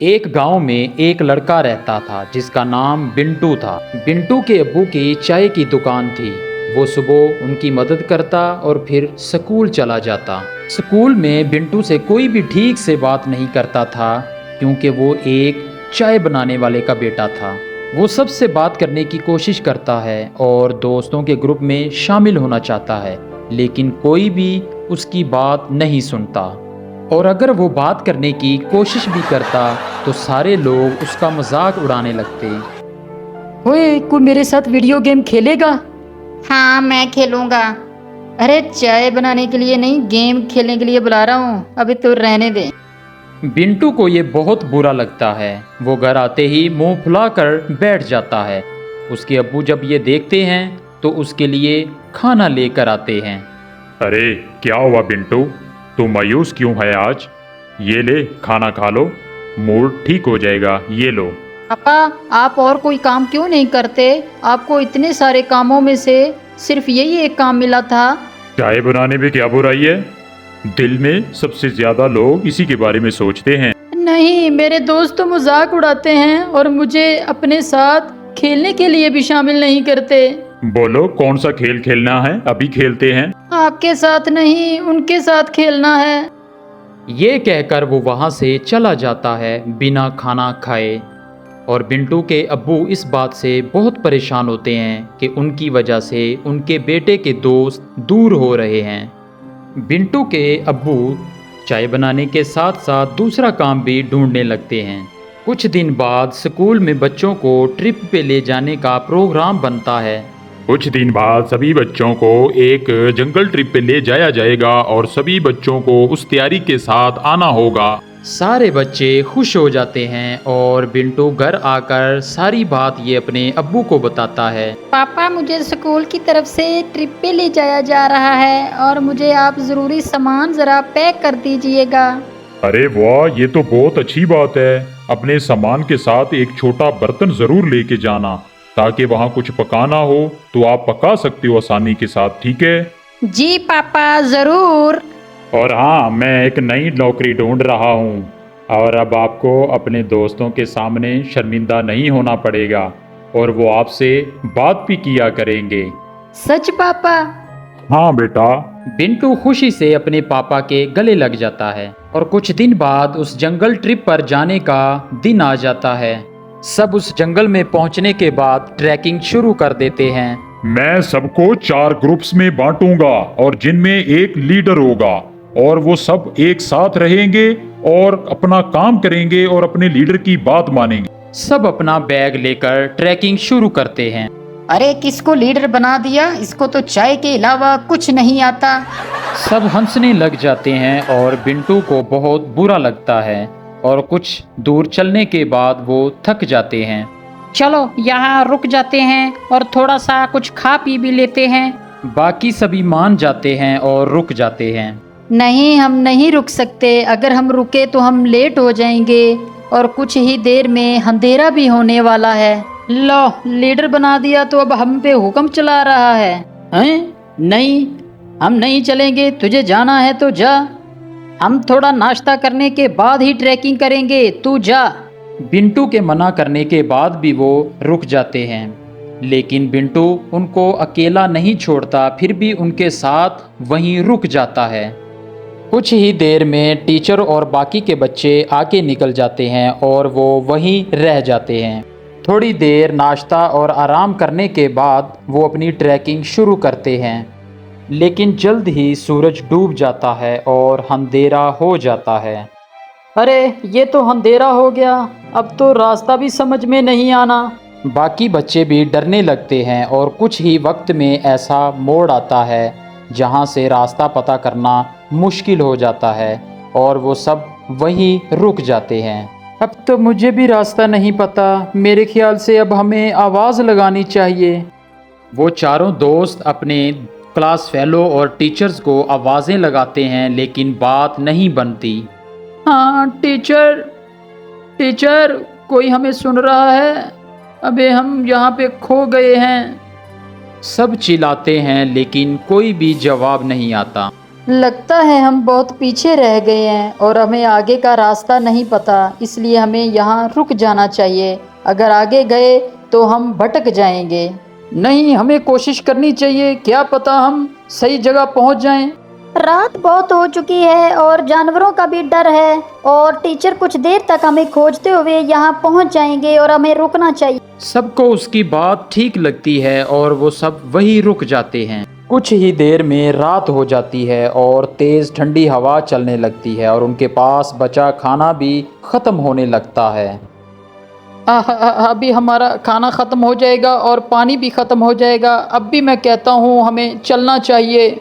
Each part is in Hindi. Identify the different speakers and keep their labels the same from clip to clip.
Speaker 1: एक गांव में एक लड़का रहता था जिसका नाम बिंटू था। बिंटू के अब्बू की चाय की दुकान थी। वो सुबह उनकी मदद करता और फिर स्कूल चला जाता। स्कूल में बिंटू से कोई भी ठीक से बात नहीं करता था क्योंकि वो एक चाय बनाने वाले का बेटा था। वो सबसे बात करने की कोशिश करता है और दोस्तों के ग्रुप में शामिल होना चाहता है, लेकिन कोई भी उसकी बात नहीं सुनता। और अगर वो बात करने की कोशिश भी करता तो सारे लोग उसका मजाक उड़ाने लगते।
Speaker 2: ओए, कोई मेरे साथ वीडियो गेम खेलेगा?
Speaker 3: हाँ, मैं खेलूंगा।
Speaker 2: अरे चाय बनाने के लिए नहीं, गेम खेलने के लिए बुला रहा हूँ, अभी तो रहने दे।
Speaker 1: बिंटू को ये बहुत बुरा लगता है। वो घर आते ही मुंह फुलाकर बैठ जाता है। उसके अब्बू जब ये देखते हैं तो उसके लिए खाना लेकर आते हैं।
Speaker 4: अरे क्या हुआ बिंटू, तू मायूस क्यों है आज? ये ले खाना खा लो, मूड ठीक हो जाएगा। ये लो।
Speaker 2: पापा, आप और कोई काम क्यों नहीं करते? आपको इतने सारे कामों में से सिर्फ यही एक काम मिला था।
Speaker 4: चाय बनाने में क्या बुराई है? दिल में सबसे ज्यादा लोग इसी के बारे में सोचते हैं।
Speaker 2: नहीं, मेरे दोस्त तो मजाक उड़ाते हैं और मुझे अपने साथ खेलने के लिए भी शामिल नहीं करते।
Speaker 4: बोलो कौन सा खेल खेलना है, अभी खेलते हैं।
Speaker 2: आपके साथ नहीं, उनके साथ खेलना है।
Speaker 1: ये कहकर वो वहाँ से चला जाता है बिना खाना खाए। और बिंटू के अब्बू इस बात से बहुत परेशान होते हैं कि उनकी वजह से उनके बेटे के दोस्त दूर हो रहे हैं। बिंटू के अब्बू चाय बनाने के साथ साथ दूसरा काम भी ढूंढने लगते हैं। कुछ दिन बाद स्कूल में बच्चों को ट्रिप पे ले जाने का प्रोग्राम बनता है।
Speaker 4: कुछ दिन बाद सभी बच्चों को एक जंगल ट्रिप पे ले जाया जाएगा और सभी बच्चों को उस तैयारी के साथ आना होगा।
Speaker 1: सारे बच्चे खुश हो जाते हैं और बिंटू घर आकर सारी बात ये अपने अब्बू को बताता है।
Speaker 2: पापा, मुझे स्कूल की तरफ से ट्रिप पे ले जाया जा रहा है और मुझे आप ज़रूरी सामान ज़रा पैक कर दीजिएगा।
Speaker 4: अरे वाह, ये तो बहुत अच्छी बात है। अपने सामान के साथ एक छोटा बर्तन जरूर लेके जाना, ताकि वहाँ कुछ पकाना हो तो आप पका सकते हो आसानी के साथ, ठीक है?
Speaker 2: जी पापा, ज़रूर।
Speaker 4: और हाँ, मैं एक नई नौकरी ढूंढ रहा हूँ और अब आपको अपने दोस्तों के सामने शर्मिंदा नहीं होना पड़ेगा और वो आपसे बात भी किया करेंगे।
Speaker 2: सच पापा?
Speaker 4: हाँ बेटा।
Speaker 1: बिंटू खुशी से अपने पापा के गले लग जाता है और कुछ दिन बाद उस जंगल ट्रिप पर जाने का दिन आ जाता है। सब उस जंगल में पहुंचने के बाद ट्रैकिंग शुरू कर देते हैं।
Speaker 4: मैं सबको 4 ग्रुप्स में बांटूंगा और जिनमें एक लीडर होगा और वो सब एक साथ रहेंगे और अपना काम करेंगे और अपने लीडर की बात मानेंगे।
Speaker 1: सब अपना बैग लेकर ट्रैकिंग शुरू करते हैं।
Speaker 2: अरे किसको लीडर बना दिया? इसको तो चाय के अलावा कुछ नहीं आता।
Speaker 1: सब हंसने लग जाते हैं और बिंटू को बहुत बुरा लगता है और कुछ दूर चलने के बाद वो थक जाते हैं।
Speaker 2: चलो यहाँ रुक जाते हैं और थोड़ा सा कुछ खा पी भी लेते हैं।
Speaker 1: बाकी सभी मान जाते हैं और रुक जाते हैं।
Speaker 2: नहीं, हम नहीं रुक सकते। अगर हम रुके तो हम लेट हो जाएंगे और कुछ ही देर में अंधेरा भी होने वाला है। लो, लीडर बना दिया तो अब हम पे हुक्म चला रहा है। हैं? नहीं, हम नहीं चलेंगे। तुझे जाना है तो जा। हम थोड़ा नाश्ता करने के बाद ही ट्रैकिंग करेंगे, तू जा।
Speaker 1: बिंटू के मना करने के बाद भी वो रुक जाते हैं, लेकिन बिंटू उनको अकेला नहीं छोड़ता, फिर भी उनके साथ वहीं रुक जाता है। कुछ ही देर में टीचर और बाकी के बच्चे आगे निकल जाते हैं और वो वहीं रह जाते हैं। थोड़ी देर नाश्ता और आराम करने के बाद वो अपनी ट्रैकिंग शुरू करते हैं, लेकिन जल्द ही सूरज डूब जाता है और अंधेरा हो जाता है।
Speaker 2: अरे ये तो अंधेरा हो गया, अब तो रास्ता भी समझ में नहीं आना।
Speaker 1: बाकी बच्चे भी डरने लगते हैं और कुछ ही वक्त में ऐसा मोड़ आता है जहाँ से रास्ता पता करना मुश्किल हो जाता है और वो सब वहीं रुक जाते हैं। अब तो मुझे भी रास्ता नहीं पता, मेरे ख्याल से अब हमें आवाज़ लगानी चाहिए। वो चारों दोस्त अपने क्लास फेलो और टीचर्स को आवाज़ें लगाते हैं, लेकिन बात नहीं बनती।
Speaker 2: हाँ टीचर, टीचर, कोई हमें सुन रहा है? अबे हम यहाँ पे खो गए हैं।
Speaker 1: सब चिल्लाते हैं लेकिन कोई भी जवाब नहीं आता।
Speaker 2: लगता है हम बहुत पीछे रह गए हैं और हमें आगे का रास्ता नहीं पता, इसलिए हमें यहाँ रुक जाना चाहिए। अगर आगे गए तो हम भटक जाएंगे। नहीं, हमें कोशिश करनी चाहिए, क्या पता हम सही जगह पहुँच जाएं।
Speaker 5: रात बहुत हो चुकी है और जानवरों का भी डर है, और टीचर कुछ देर तक हमें खोजते हुए यहाँ पहुँच जाएंगे और हमें रुकना चाहिए।
Speaker 1: सबको उसकी बात ठीक लगती है और वो सब वहीं रुक जाते हैं। कुछ ही देर में रात हो जाती है और तेज़ ठंडी हवा चलने लगती है और उनके पास बचा खाना भी ख़त्म होने लगता है।
Speaker 2: अभी हमारा खाना ख़त्म हो जाएगा और पानी भी ख़त्म हो जाएगा। अब भी मैं कहता हूँ हमें चलना चाहिए,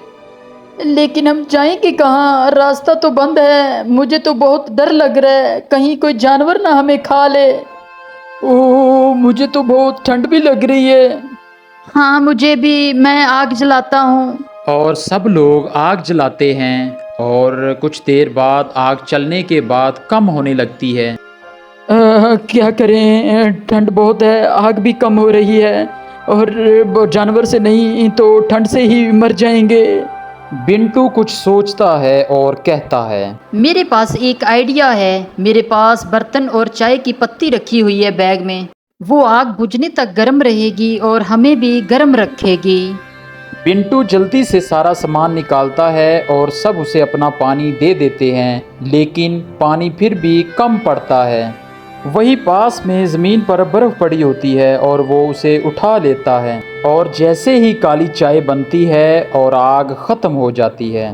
Speaker 2: लेकिन हम जाएंगे कहाँ? रास्ता तो बंद है। मुझे तो बहुत डर लग रहा है, कहीं कोई जानवर ना हमें खा ले। ओह, मुझे तो बहुत ठंड भी लग रही है। हाँ, मुझे भी। मैं आग जलाता हूँ।
Speaker 1: और सब लोग आग जलाते हैं और कुछ देर बाद आग चलने के बाद कम होने लगती है।
Speaker 2: क्या करें, ठंड बहुत है, आग भी कम हो रही है और जानवर से नहीं तो ठंड से ही मर जाएंगे।
Speaker 1: बिंटू कुछ सोचता है और कहता है,
Speaker 2: मेरे पास एक आइडिया है। मेरे पास बर्तन और चाय की पत्ती रखी हुई है बैग में। वो आग बुझने तक गर्म रहेगी और हमें भी गर्म रखेगी।
Speaker 1: बिंटू जल्दी से सारा सामान निकालता है और सब उसे अपना पानी दे देते हैं, लेकिन पानी फिर भी कम पड़ता है। वहीं पास में ज़मीन पर बर्फ़ पड़ी होती है और वो उसे उठा लेता है और जैसे ही काली चाय बनती है और आग ख़त्म हो जाती है।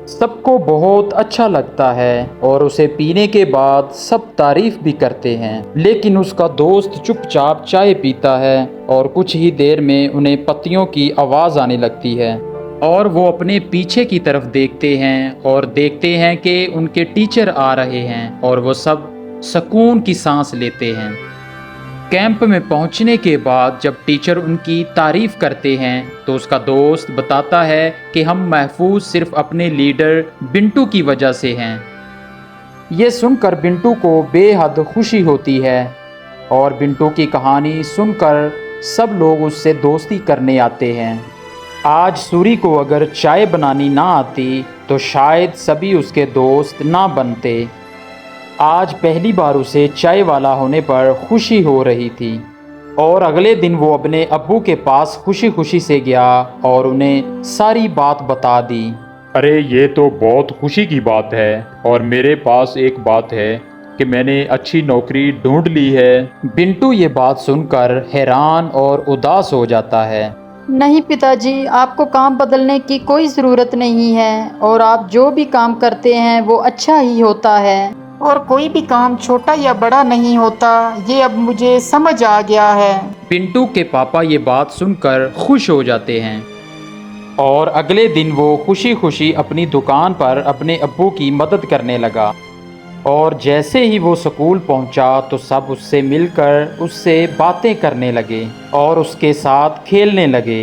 Speaker 1: सबको बहुत अच्छा लगता है और उसे पीने के बाद सब तारीफ़ भी करते हैं, लेकिन उसका दोस्त चुपचाप चाय पीता है और कुछ ही देर में उन्हें पत्तियों की आवाज़ आने लगती है और वो अपने पीछे की तरफ देखते हैं और देखते हैं कि उनके टीचर आ रहे हैं और वो सब सुकून की सांस लेते हैं। कैंप में पहुंचने के बाद जब टीचर उनकी तारीफ़ करते हैं तो उसका दोस्त बताता है कि हम महफूज सिर्फ अपने लीडर बिंटू की वजह से हैं। ये सुनकर बिंटू को बेहद खुशी होती है और बिंटू की कहानी सुनकर सब लोग उससे दोस्ती करने आते हैं। आज सूरी को अगर चाय बनानी ना आती तो शायद सभी उसके दोस्त ना बनते। आज पहली बार उसे चाय वाला होने पर खुशी हो रही थी और अगले दिन वो अपने अब्बू के पास खुशी खुशी से गया और उन्हें सारी बात बता दी।
Speaker 4: अरे ये तो बहुत खुशी की बात है और मेरे पास एक बात है कि मैंने अच्छी नौकरी ढूंढ ली है।
Speaker 1: बिंटू ये बात सुनकर हैरान और उदास हो जाता है।
Speaker 2: नहीं पिताजी, आपको काम बदलने की कोई ज़रूरत नहीं है और आप जो भी काम करते हैं वो अच्छा ही होता है।
Speaker 3: और कोई भी काम छोटा या बड़ा नहीं होता, ये अब मुझे समझ आ गया है।
Speaker 1: बिंटू के पापा ये बात सुनकर खुश हो जाते हैं और अगले दिन वो खुशी खुशी अपनी दुकान पर अपने अब्बू की मदद करने लगा। और जैसे ही वो स्कूल पहुंचा तो सब उससे मिलकर उससे बातें करने लगे और उसके साथ खेलने लगे।